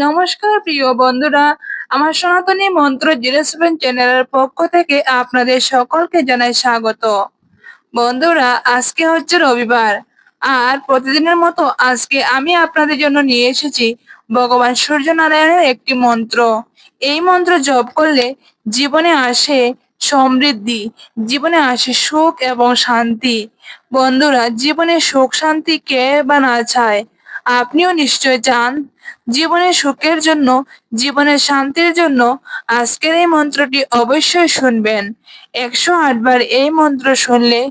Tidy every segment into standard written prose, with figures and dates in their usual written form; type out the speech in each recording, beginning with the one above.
নমস্কার প্রিয় বন্ধুরা, আমার সনাতনী মন্ত্র 07 চ্যানেলের পক্ষ থেকে আপনাদের সকলকে জানাই স্বাগত। বন্ধুরা, আজকে হচ্ছে রবিবার, আর প্রতিদিনের মতো আজকে আমি আপনাদের জন্য নিয়ে এসেছি ভগবান সূর্যনারায়ণের একটি মন্ত্র। এই মন্ত্র জপ করলে জীবনে আসে সমৃদ্ধি, জীবনে আসে সুখ এবং শান্তি। বন্ধুরা, জীবনে সুখ শান্তি কে বা না চায়? আপনিও নিশ্চয় চান। জীবনের সুখের জন্য, জীবনের শান্তির জন্য আজকের এই মন্ত্রটি অবশ্যই শুনবেন। 108 বার এই মন্ত্র শুনলে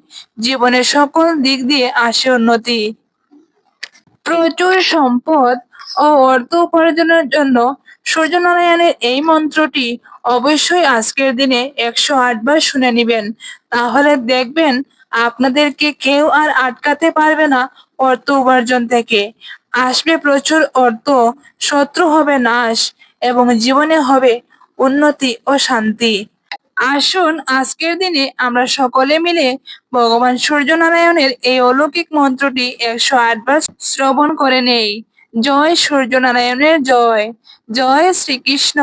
জীবনের সকল দিক দিয়ে আসে উন্নতি। প্রচুর সম্পদ ও অর্থ উপার্জনের জন্য সূর্যনারায়ণের এই মন্ত্রটি অবশ্যই আজকের দিনে 108 বার শুনে নিবেন। তাহলে দেখবেন আপনাদেরকে কেউ আর আটকাতে পারবে না অর্থ উপার্জন থেকে। আসবে প্রচুর অর্থ, শত্রু হবে নাশ এবং জীবনে হবে উন্নতি ও শান্তি। আসুন আজকের দিনে আমরা সকলে মিলে ভগবান সূর্যনারায়ণের এই অলৌকিক মন্ত্রটি 108 বার শ্রবণ করে নেই। জয় সূর্যনারায়ণের জয়। জয় শ্রীকৃষ্ণ।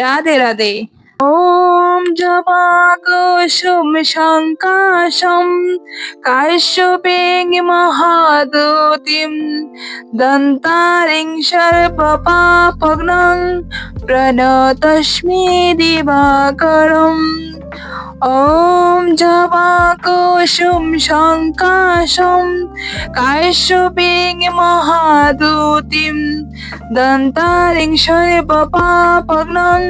রাধে রাধে। ওম জবা কুসুম শঙ্কাশম কাশ্যপেং মহাদুতিম দন্তারিং সর্বপাপগ্নং প্রণতস্মি দিবাকরম। ওম জবা কুসুম শঙ্কাশম কাশ্যপেং মহাদুতিম দন্তারিং সর্বপাপগ্নং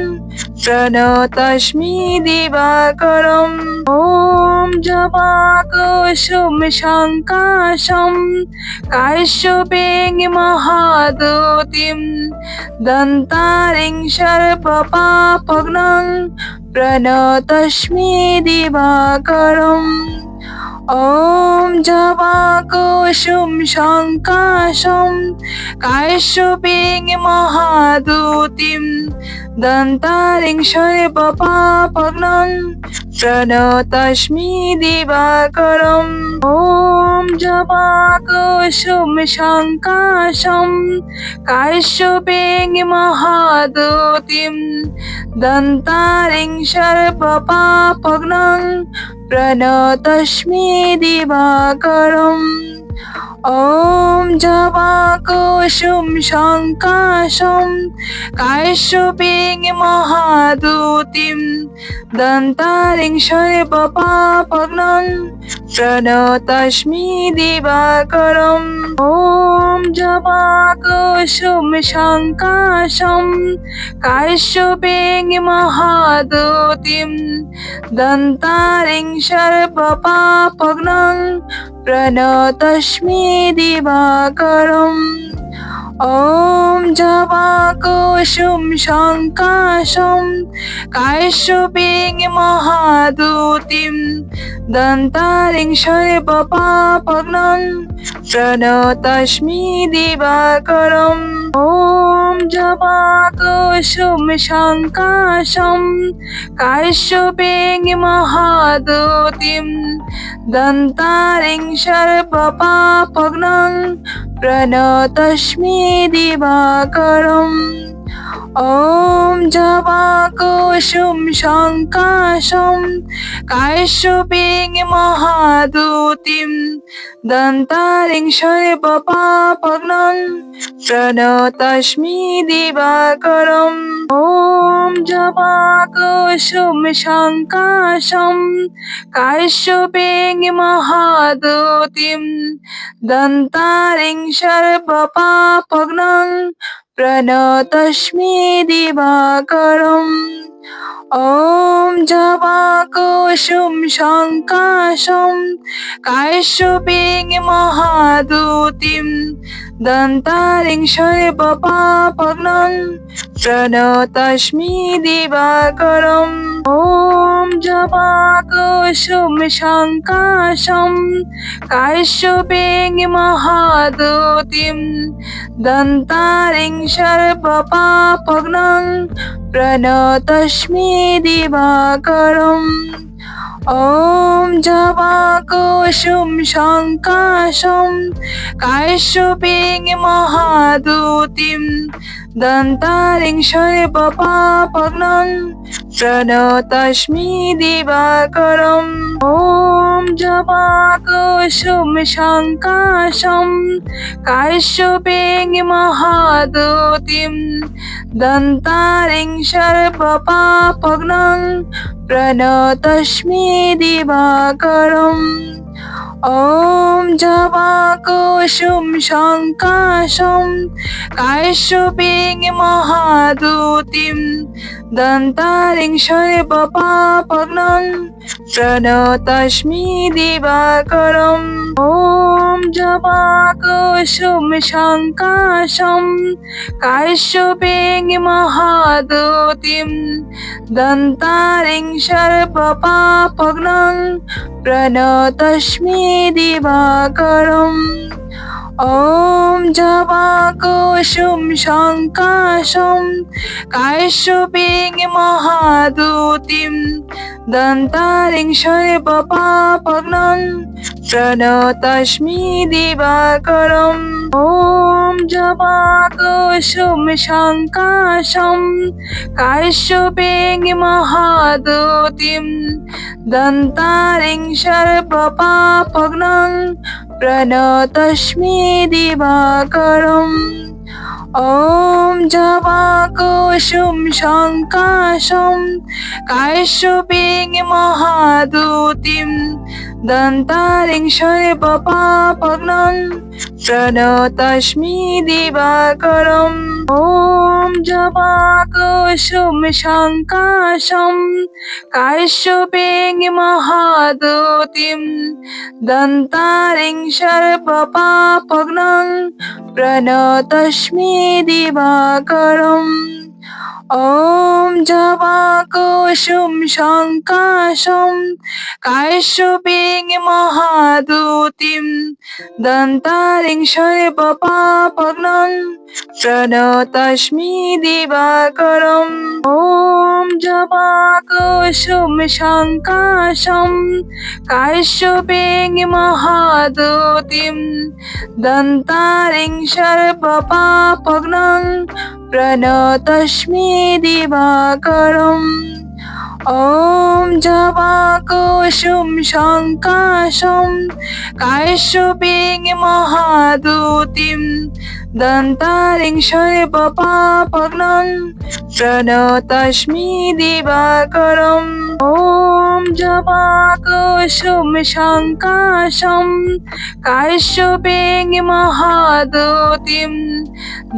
প্রণতস্মি দিবাকরম। ওম জবা কুসুম শঙ্কাশম কাশ্যপেং মহাদুতিম দন্তারিং সর্বপাপগ্নং প্রণতস্মি দিবাকরম। ওম জবা কুসুম শঙ্কাশম কাশ্যপেং মহাদুতিম দন্তারিং সর্বপাপগ্নং প্রণতস্মি দিবাকরম। ওম জবা কুসুম শঙ্কাশম কাশ্যপেং মহাদুতিম দন্তারিং সর্বপাপগ্নং প্রণতস্মি দিবাকরম। ওম জবা কুসুম শঙ্কাশম কাশ্যপেং মহাদুতিম দন্তারিং সর্বপাপগ্নং প্রণতস্মি দিবাকরম। ওম জবা কুসুম শঙ্কাশম কাশ্যপেং মহাদুতিম দন্তারিং সর্বপাপগ্নং প্রণতস্মি দিবাকরম। ওম জবা কুসুম শঙ্কাশম কাশ্যপেং মহাদুতিম দন্তারিং সর্বপাপগ্নং প্রণতস্মি দিবাকরম। ওম জবা কুসুম শঙ্কাশম কাশ্যপেং মহাদুতিম দন্তারিং সর্বপাপগ্নং প্রণতস্মি দিবাকরম। ওম জবা কুসুম শঙ্কাশম কাশ্যপেং মহাদুতিম দন্তারিং সর্বপাপগ্নং প্রণতস্মি দিবাকরম। ওম জবা কুসুম শঙ্কাশম কাশ্যপেং মহাদুতিম দন্তারিং সর্বপাপগ্নং প্রণতস্মি দিবাকরম। ওম জবা কুসুম শঙ্কাশম কাশ্যপেং মহাদুতিম দন্তারিং সর্বপাপগ্নং প্রণতস্মি দিবাকরম। ওম জবা কুসুম শঙ্কাশম কাশ্যপেং মহাদুতিম দন্তারিং সর্বপাপগ্নং প্রণতস্মি দিবাকরম। ওম জবা কুসুম শঙ্কাশম কাশ্যপেং মহাদুতিম दन्तारिं शर्पपापघ्नं प्रणतस्मि दिवाकरम् ॐ जपाकुसुम शङ्काशं काश्यपेन महादूतिं दन्तारिं शर्पपापघ्नं प्रणतस्मि दिवाकरम् ॐ जपाकुसुम शङ्काशं काश्यपेन महादूतिं दन्तारिं शर्पपापघ्नं प्रणतस्मि दिवाकरम् ॐ जपाकुसुम शङ्काशं काश्यपेन महादूतिं दन्तारिं शर्पपापघ्नं प्रणतस्मि दिवाकरम् ॐ जपाकुसुम शङ्काशं काश्यपेन महादूतिं दन्तारिं शर्पपापघ्नं प्रणतस्मि दिवाकरम् ॐ जपाकुसुम शङ्काशं काश्यपेन महादूतिं दन्तारिं शर्पपापघ्नं प्रणतस्मि दिवाकरम् ॐ जपाकुसुम शङ्काशं काश्यपेन महादूतिं दन्तारिं शर्पपापघ्नं प्रणतस्मि दिवाकरम् ॐ जपाकुसुम शङ्काशं काश्यपेन महादूतिं दन्तारिं शर्पपापघ्नं प्रणतस्मि दिवाकरम् ॐ जपाकुसुम शङ्काशं काश्यपेन महादूतिं दन्तारिं शर्पपापघ्नं प्रणतस्मि दिवाकरम् ॐ जपाकुसुम शङ्काशं काश्यपेन महादूतिं दन्तारिं शर्पपापघ्नं प्रणतस्मि दिवाकरम् ॐ जपाकुसुम शङ्काशं काश्यपेन महादूतिं दन्तारिं शर्पपापघ्नं प्रणतस्मि दिवाकरम् ॐ जपाकुसुम शङ्काशं काश्यपेन महादूतिं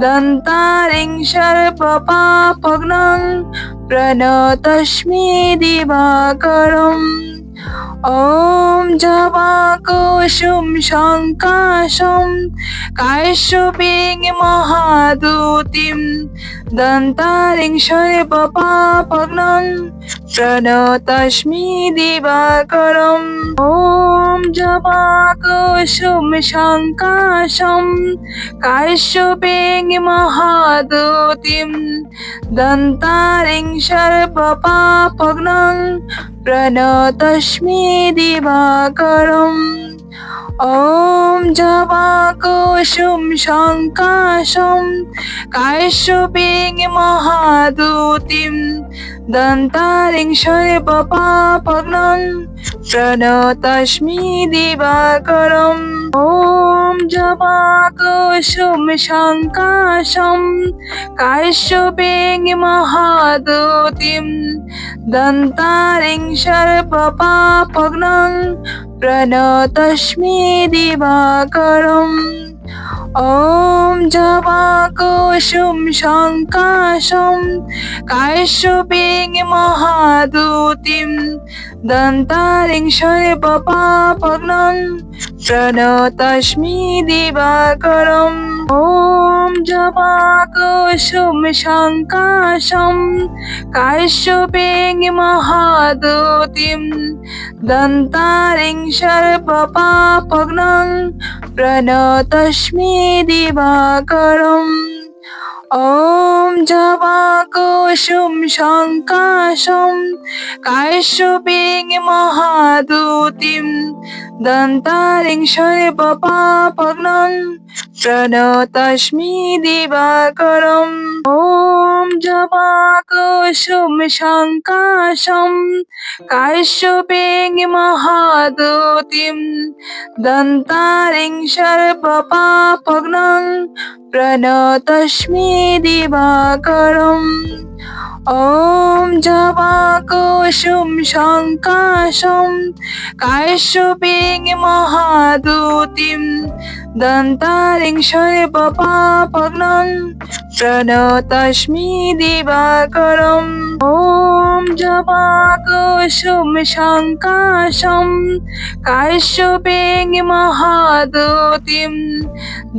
दन्तारिं शर्पपापघ्नं प्रणतस्मि दिवाकरम् ॐ जपाकुसुम शङ्काशं काश्यपेन महादूतिं दन्तारिं शर्पपापघ्नं प्रणतस्मि दिवाकरम् ॐ जपाकुसुम शङ्काशं काश्यपेन महादूतिं दन्तारिं शर्पपापघ्नं प्रणतस्मि दिवाकरम् ॐ जपाकुसुम शङ्काशं काश्यपेन महादूतिं दन्तारिं शर्पपापघ्नं प्रणतस्मि दिवाकरम् ॐ जपाकुसुम शङ्काशं काश्यपेन महादूतिं दन्तारिं शर्पपापघ्नं प्रणतस्मि दिवाकरम् ॐ जपाकुसुम शङ्काशं काश्यपेन महादूतिं दन्तारिं शर्पपापघ्नं प्रणतस्मि दिवाकरम् ॐ जपाकुसुम शङ्काशं काश्यपेन महादूतिं दन्तारिं शर्पपापघ्नं प्रणतस्मि दिवाकरम् ॐ जपाकुसुम शङ्काशं काश्यपेन महादूतिं दन्तारिं शर्पपापघ्नं प्रणतोऽस्मि दिवाकरम् ॐ जपाकुसुम शङ्काशं काश्यपेन महादूतिं दन्तारिं सर्वपापघ्नं प्रणतोऽस्मि दिवाकरम् ॐ जपाकुसुम शङ्काशं काश्यपेन महादूतिं दन्तारिं सर्वपापघ्नं प्रणतोऽस्मि दिवाकरम् ॐ जपाकुसुम शङ्काशं काश्यपेन महादूतिं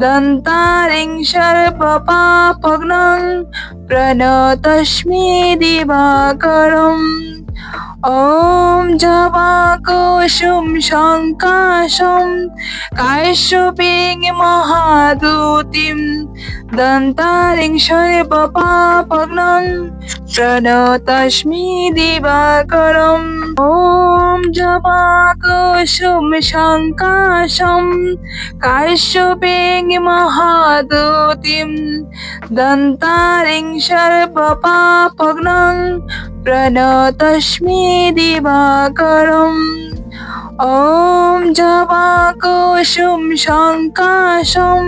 दन्तारिं सर्वपापघ्नं प्रणतोऽस्मि दिवाकरम् ॐ जपाकुसुम शङ्काशं काश्यपेन महादूतिं दन्तारिं सर्वपापघ्नं प्रणतोऽस्मि दिवाकरम् ॐ जपाकुसुम शङ्काशं काश्यपेन महादूतिं दन्तारिं सर्वपापघ्नं प्रणतोऽस्मि दिवाकरम् ॐ जपाकुसुम शङ्काशं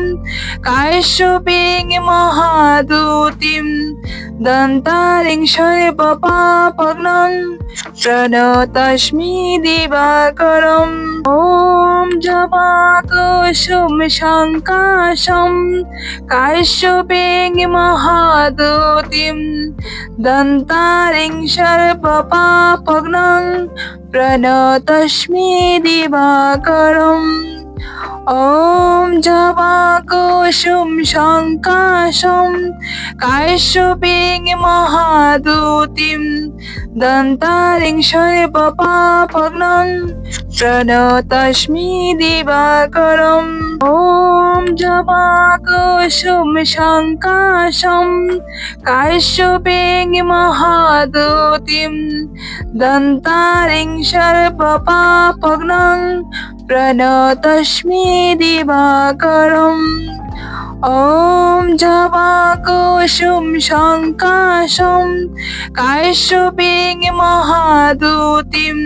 काश्यपेन महादूतिं दन्तारिं सर्वपापघ्नं प्रणतोऽस्मि दिवाकरम् ॐ जपाकुसुम शङ्काशं काश्यपेन महादूतिं दन्तारिं सर्वपापघ्नं प्रणतोऽस्मि दिवाकरम् ॐ जपाकुसुम शङ्काशं काश्यपेन महादूतिं दन्तारिं सर्वपापघ्नं प्रणतोऽस्मि दिवाकरम् ॐ जपाकुसुम शङ्काशं काश्यपेन महादूतिं दन्तारिं सर्वपापघ्नं प्रणतोऽस्मि दिवाकरम् ॐ जपाकुसुम शङ्काशं काश्यपेन महादूतिं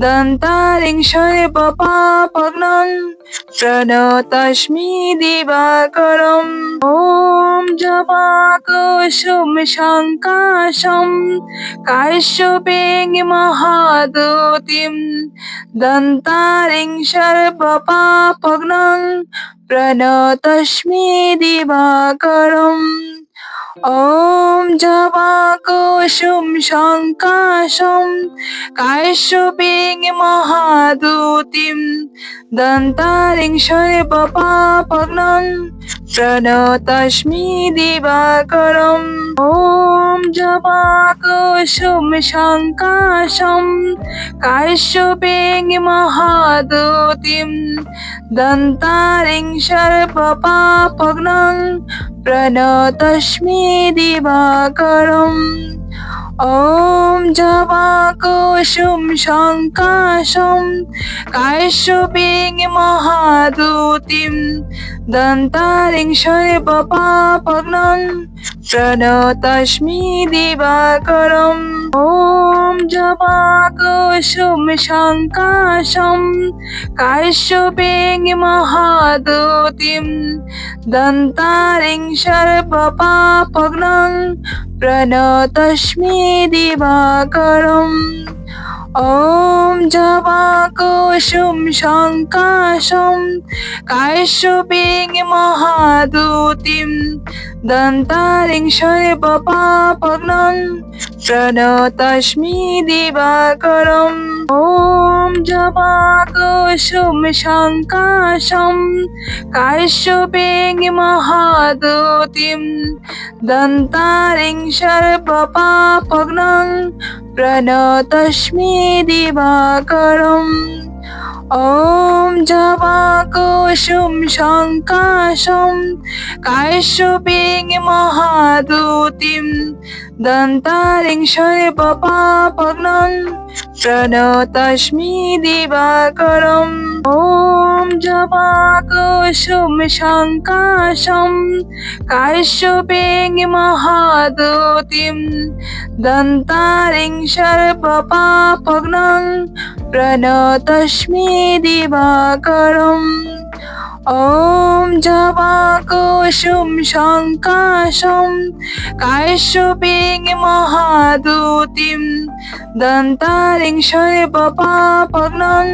दन्तारिं सर्वपापघ्नं प्रणतोऽस्मि दिवाकरम् ॐ जपाकुसुम शङ्काशं काश्यपेन महादूतिं दन्तारिं सर्वपापघ्नं प्रणतोऽस्मि दिवाकरम् ॐ जपाकुसुम शङ्काशं काश्यपेन महादूतिं दन्तारिं सर्वपापघ्नं प्रणतोऽस्मि दिवाकरम् ॐ जपाकुसुम शङ्काशं काश्यपेन महादूतिं दन्तारिं सर्वपापघ्नं प्रणतोऽस्मि दिवाकरम् ॐ जपाकुसुम शङ्काशं काश्यपेन महादूतिं दन्तारिं सर्वपापघ्नं प्रणतोऽस्मि दिवाकरम् ॐ जपाकुसुम शङ्काशं काश्यपेन महादूतिं दन्तारिं सर्वपापघ्नं प्रणतोऽस्मि दिवाकरम् ॐ जपाकुसुम शङ्काशं काश्यपेन महादूतिं दन्तारिं सर्वपापघ्नं प्रणतोऽस्मि दिवाकरम् ॐ जपाकुसुम शङ्काशं काश्यपेन महादूतिं दन्तारिं सर्वपापघ्नं प्रणतोऽस्मि दिवाकरम् ॐ जपाकुसुम शङ्काशं काश्यपेन महादूतिं दन्तारिं सर्वपापघ्नं प्रणतोऽस्मि दिवाकरम् ॐ जपाकुसुम शङ्काशं काश्यपें महादूतिं दन्तारिं सर्वपापघ्नं प्रणतस्मि दिवाकरम् ॐ जपाकुसुम शङ्काशं काश्यपें महादूतिं दन्तारिं सर्वपापघ्नं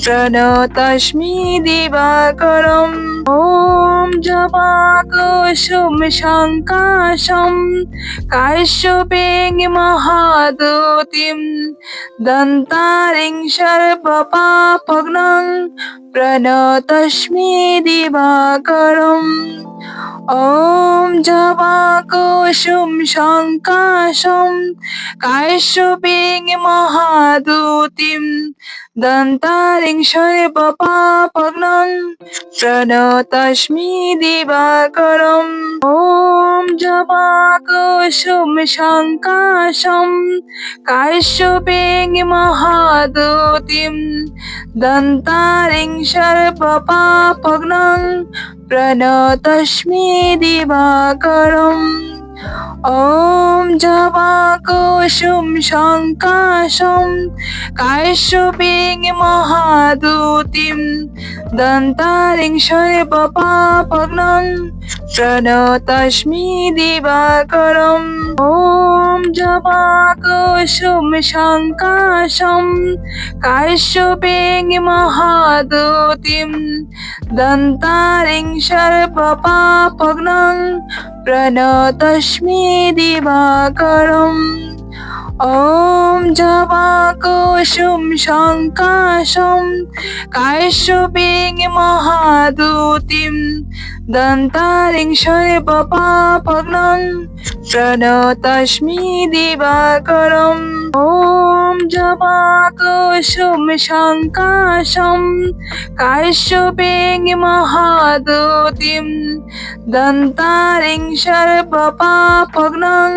प्रणतस्मि दिवाकरम् ॐ जपाकुसुम शङ्काशं काश्यपें महादूतिं दन्तारिं सर्वपापघ्नं प्रणतस्मि दिवाकरम् ॐ जपाकुसुम शङ्काशं काश्यपें महादूतिं दन्तारिं सर्वपापघ्नं प्रणतस्मि दिवाकरम् ॐ जपाकुसुम शङ्काशं काश्यपें महादूतिं दन्तारिं सर्वपापघ्नं प्रणतस्मि दिवाकरम् ॐ जपाकुसुम शङ्काशं काश्यपें महादूतिं दन्तारिं सर्वपापघ्नं प्रणतस्मि दिवाकरम् ॐ जपाकुसुम शङ्काशं काश्यपें महादूतिं दन्तारिं सर्वपापघ्नं प्रणतस्मि दिवाकरम् ॐ जपाकुसुम शङ्काशं काश्यपें महादूतिं दन्तारिं सर्वपापघ्नं प्रणतस्मि दिवाकरम् ॐ जपाकुसुम शङ्काशं काश्यपें महादूतिं दन्तारिं सर्वपापघ्नं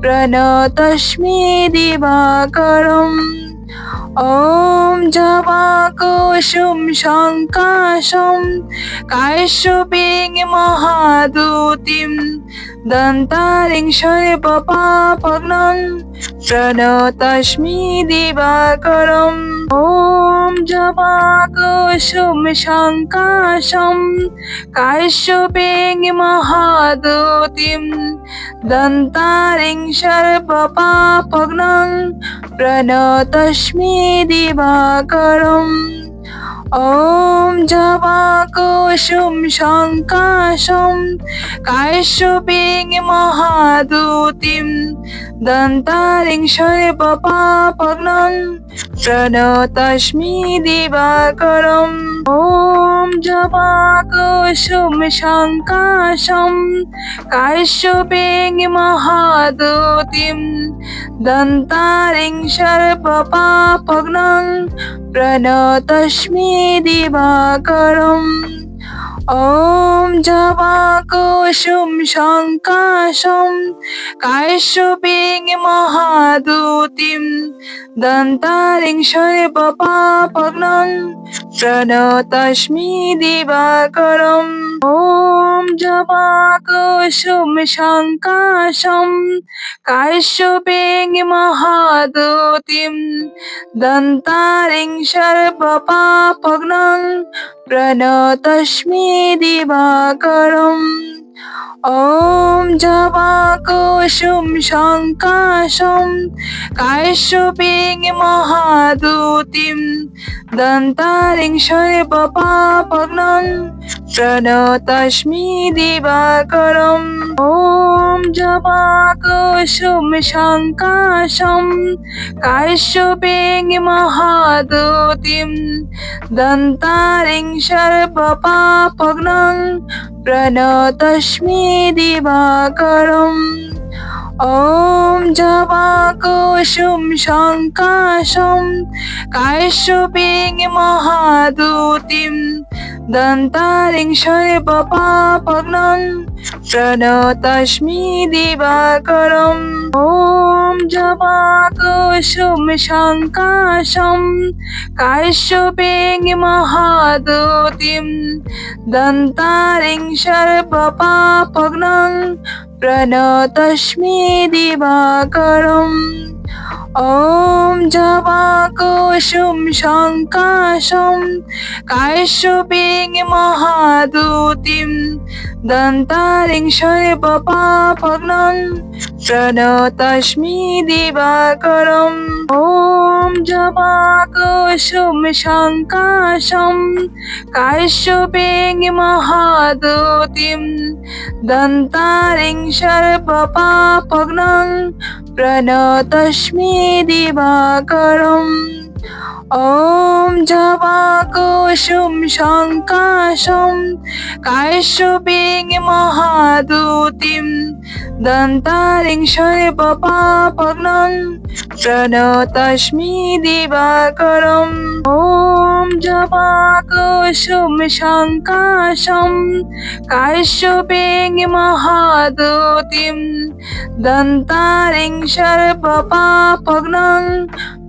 प्रणतस्मि दिवाकरम् ॐ जपाकुसुम शङ्काशं काश्यपें महादूतिं दन्तारिं सर्वपापघ्नं प्रणतस्मि दिवाकरम् ॐ जपाकुसुम शङ्काशं काश्यपें महादूतिं दन्तारिं सर्वपापघ्नं प्रणतस्मि दिवाकरम् ॐ जपाकुसुम शङ्काशं काश्यपें महादूतिं दन्तारिं सर्वपापघ्नं प्रणतस्मि दिवाकरम् ॐ जपाकुसुम शङ्काशं काश्यपें महादूतिं दन्तारिं सर्वपापघ्नं प्रणतस्मि दिवाकरम् ॐ जपाकुसुम शङ्काशं काश्यपें महादूतिं दन्तारिं सर्वपापघ्नं प्रणतस्मि दिवाकरम् ॐ जपाकुसुम शङ्काशं काश्यपें महादूतिं दन्तारिं सर्वपापघ्नं प्रणतस्मि दिवाकरम् ॐ जपाकुसुम शङ्काशं काश्यपें महादूतिं दन्तारिं सर्वपापघ्नं प्रणतस्मि दिवाकरम् ॐ जपाकुसुम शङ्काशं काश्यपें महादूतिं दन्तारिं सर्वपापघ्नं प्रणतस्मि दिवाकरम् ॐ जपाकुसुम शङ्काशं काश्यपें महादूतिं दन्तारिं सर्वपापघ्नं प्रणतस्मि दिवाकरम् ॐ जपाकुसुम জবাকুসুম শঙ্কাশম কাশ্যপেং মহাদুতিম দন্তারিং সর্বপাপঘ্নং প্রণতস্মি দিবাকরম। ওম জবাকুসুম শঙ্কাশম কাশ্যপেং মহাদুতিম দন্তারিং সর্বপাপঘ্নং প্রণতস্মি দিবাকরম। ওম জবাকুসুম শঙ্কাশম কাশ্যপেং মহাদুতিম দন্তারিং সর্বপাপঘ্নং প্রণতস্মি দিবাকরম। ওম জবাকুসুম শঙ্কাশম কাশ্যপেং মহাদুতিম দন্তারিং সর্বপাপঘ্নং প্রণতস্মি দিবাকরম। ওম জবাকুসুম শঙ্কাশম কাশ্যপেং মহাদুতিম দন্তারিং সর্বপাপঘ্নং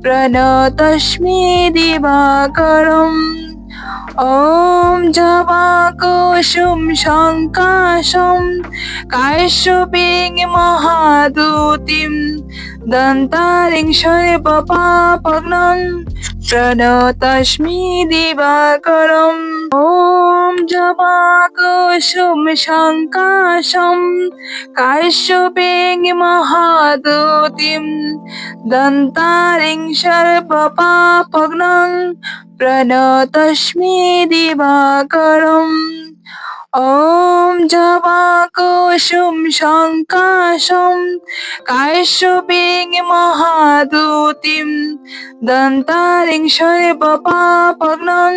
প্রণতস্মি দিবাকরম। ওম জবাকুসুম শঙ্কাশম কাশ্যপেং মহাদুতিম দন্তারিং সর্বপাপঘ্নং প্রণতস্মি দিবাকরম। ওম জবাকুসুম শঙ্কাশম কাশ্যপেং মহাদুতিম দন্তারিং সর্বপাপঘ্নং প্রণতস্মি দিবাকরম। ওম জবাকুসুম শঙ্কাশম কাশ্যপেং মহাদুতিম দন্তারিং সর্বপাপঘ্নং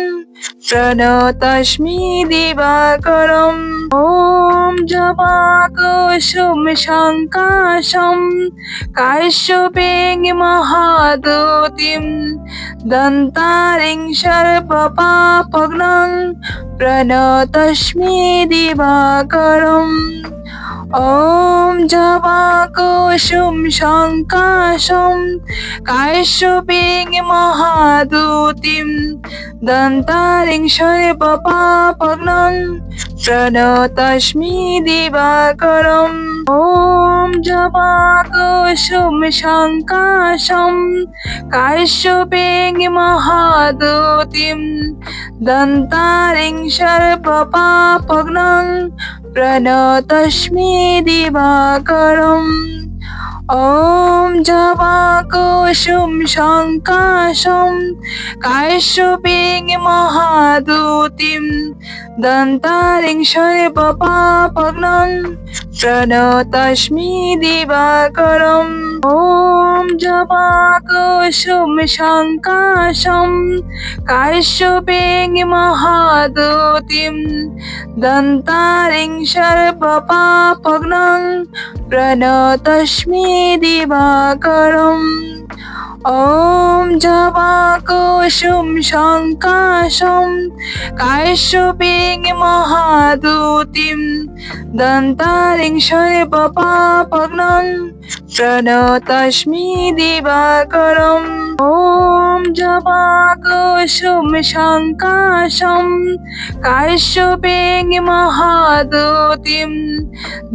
প্রণতস্মি দিবাকরম। ওম জবাকুসুম শঙ্কাশম কাশ্যপেং মহাদুতিম দন্তারিং সর্বপাপঘ্নং প্রণতস্মি দিবাকরম। ওম জবাকুসুম শঙ্কাশম কাশ্যপেং মহাদুতিম দন্তারিং সর্বপাপঘ্নং প্রণতস্মি দিবাকরম। ওম জবাকুসুম শঙ্কাশম কাশ্যপেং মহাদুতিম দন্তারিং সর্বপাপঘ্নং প্রণতস্মি দিবাকরম। ওম জবাকুসুম শঙ্কাশম কাশ্যপেং মহাদুতিম দন্তারিং সর্বপাপঘ্নং প্রণতস্মি দিবাকরম। ওম জবাকুসুম শঙ্কাশম কাশ্যপেং মহাদুতিম দন্তারিং সর্বপাপঘ্নং প্রণতস্মি দিবাকরম। ওম জবাকুসুম শঙ্কাশম কাশ্যপেং মহাদুতিম দন্তারিং সর্বপাপঘ্নং প্রণতস্মি দিবাকরম। ওম জবাকুসুম শঙ্কাশম কাশ্যপেং মহাদুতিম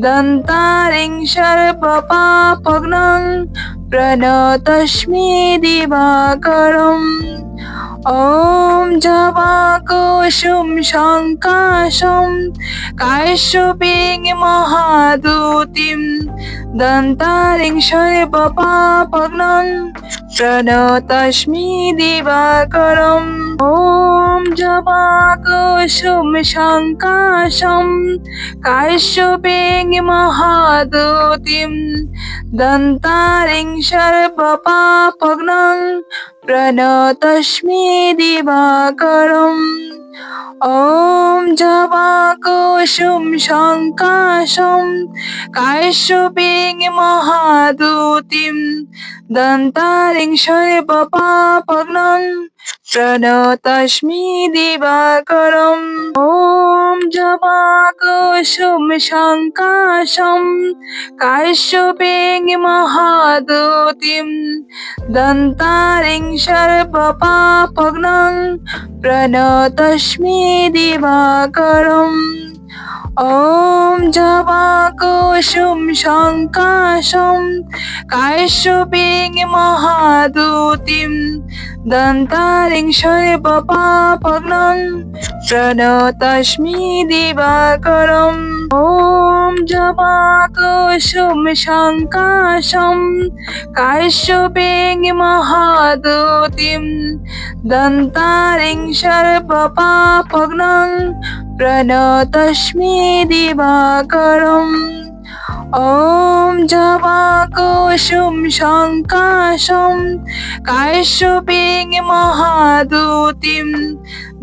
দন্তারিং সর্বপাপঘ্নং প্রণতস্মি দিবাকরম। ওম জবাকুসুম শঙ্কাশম কাশ্যপেং মহাদুতিম দন্তারিং সর্বপাপঘ্নং প্রণতস্মি দিবাকরম। ওম জবাকুসুম শঙ্কাশম কাশ্যপেং মহাদুতিম দন্তারিং সর্বপাপঘ্নং প্রণতস্মি দিবাকরম। ওম জবাকুসুম শঙ্কাশম কাশ্যপেং মহাদুতিম দন্তারিং সর্বপাপঘ্নং प्रणतोऽस्मि दिवाकरम् ॐ जपाकुसुम शङ्काशं काश्यपेन महादूतिं दन्तारिं सर्वपापघ्नं प्रणतोऽस्मि दिवाकरम् ॐ जपाकुसुम शङ्काशं काश्यपेन महादूतिं दन्तारिं सर्वपापघ्नं प्रणतोऽस्मि दिवाकरम् ॐ जपाकुसुम शङ्काशं काश्यपेन महादूतिं दन्तारिं सर्वपापघ्नं प्रणतोऽस्मि दिवाकरम् ॐ जपाकुसुम शङ्काशं काश्यपेन महादूतिं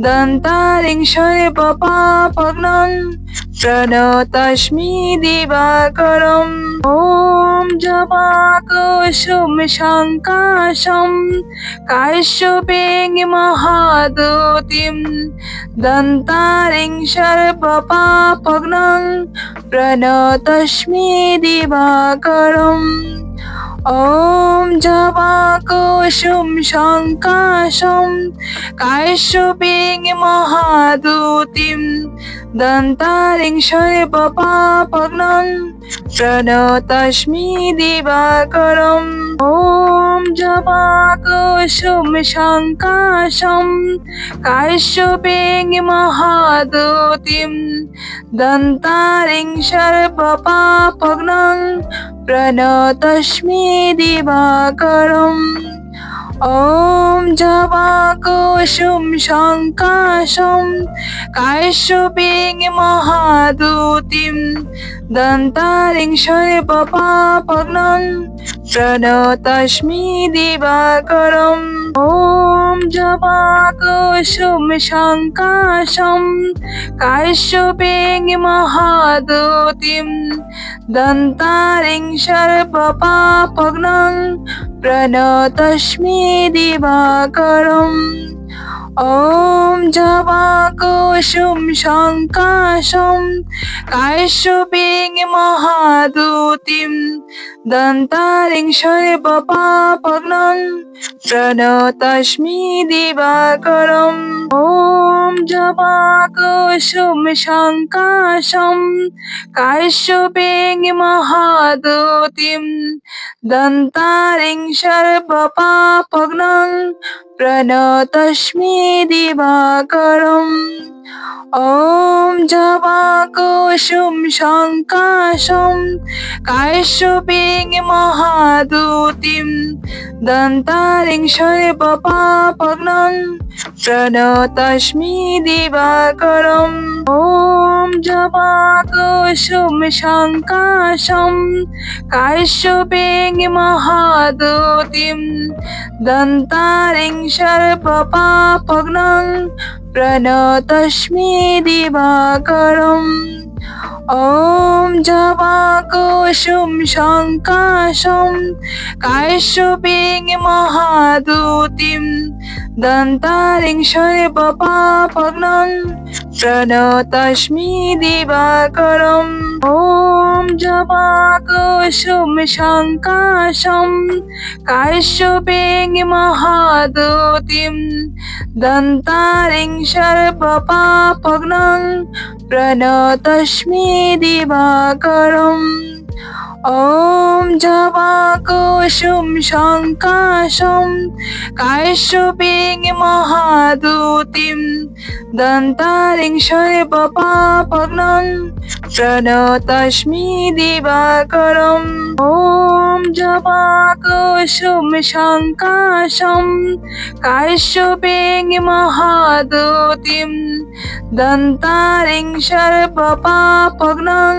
दन्तारिं सर्वपापघ्नं प्रणतोऽस्मि दिवाकरम् ॐ जपाकुसुम शङ्काशं काश्यपेन महादूतिं दन्तारिं सर्वपापघ्नं प्रणतोऽस्मि दिवाकरम् ॐ जपाकुसुम शङ्काशं काश्यपेन महादूतिं दन्तारिं सर्वपापघ्नं प्रणतोऽस्मि दिवाकरम् ॐ जपाकुसुम शङ्काशं काश्यपेन महादूतिं दन्तारिं सर्वपापघ्नं प्रणतोऽस्मि दिवाकरम् ॐ जपाकुसुम शङ्काशं काश्यपेन महादूतिं दन्तारिं सर्वपापघ्नं प्रणतोऽस्मि दिवाकरम् ॐ जपाकुसुम शङ्काशं काश्यपेन महादूतिं दन्तारिं सर्वपापघ्नं प्रणतोऽस्मि दिवाकरम् ॐ जपाकुसुम शङ्काशं काश्यपेन महादूतिं दन्तारिं सर्वपापघ्नं प्रणतोऽस्मि दिवाकरम् ॐ जपाकुसुम शङ्काशं काश्यपेन महादूतिं दन्तारिं सर्वपापघ्नं प्रणतोऽस्मि दिवाकरम् ॐ जपाकुसुम शङ्काशं काश्यपेन महादूतिं दन्तारिं सर्वपापघ्नं प्रणतोऽस्मि दिवाकरम् ॐ जपाकुसुम शङ्काशं काश्यपेन महादूतिं दन्तारिं सर्वपापघ्नं प्रणतोऽस्मि दिवाकरम् ॐ जपाकुसुम शङ्काशं काश्यपेन महादूतिं दन्तारिं सर्वपापघ्नं प्रणतोऽस्मि दिवाकरम् ॐ जपाकुसुम शङ्काशं काश्यपेन महादूतिं दन्तारिं सर्वपापघ्नं प्रणतोऽस्मि दिवाकरम् ॐ जपाकुसुम शङ्काशं काश्यपेन महादूतिं दन्तारिं सर्वपापघ्नं प्रणतोऽस्मि दिवाकरम् ॐ जपाकुसुम शङ्काशं काश्यपेन महादूतिं दन्तारिं सर्वपापघ्नं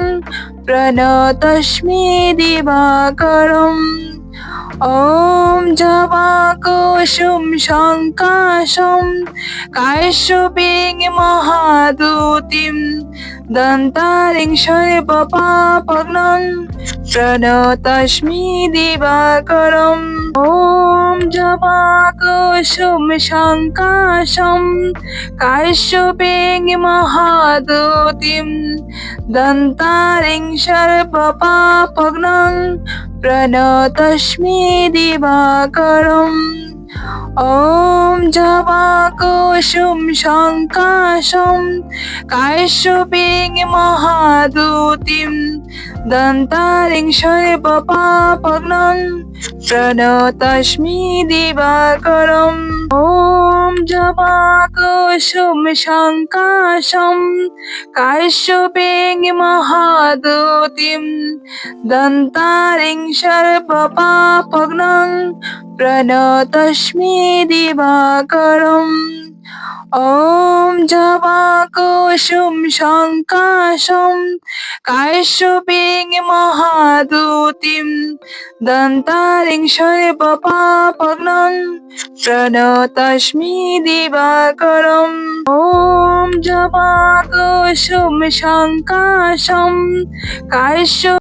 प्रणतोऽस्मि दिवाकरम् ॐ जपाकुसुम शङ्काशं काश्यपेन महादूतिं दन्तारिं शर्पपापग्नं प्रणतस्मि दिवाकरम् ॐ जपाकुसुम शङ्काशं काश्यपेन महादूतिं दन्तारिं शर्पपापग्नं प्रणतस्मि दिवाकरम् ॐ जपाकुसुम शङ्काशं काश्यपेन महादूतिं दन्तारिं शर्पपापग्नं प्रणतस्मि दिवाकरम् ॐ जपाकुसुम शङ्काशं काश्यपेन महादूतिं दन्तारिं शर्पपापग्नं प्रणतस्मि दिवाकरम् ॐ जपाकुसुम शङ्काशं काश्यपेन महादूतिं दन्तारिं शर्पपापग्नं प्रणतस्मि दिवाकरम् ॐ जपाकुसुम शङ्काशं काश्य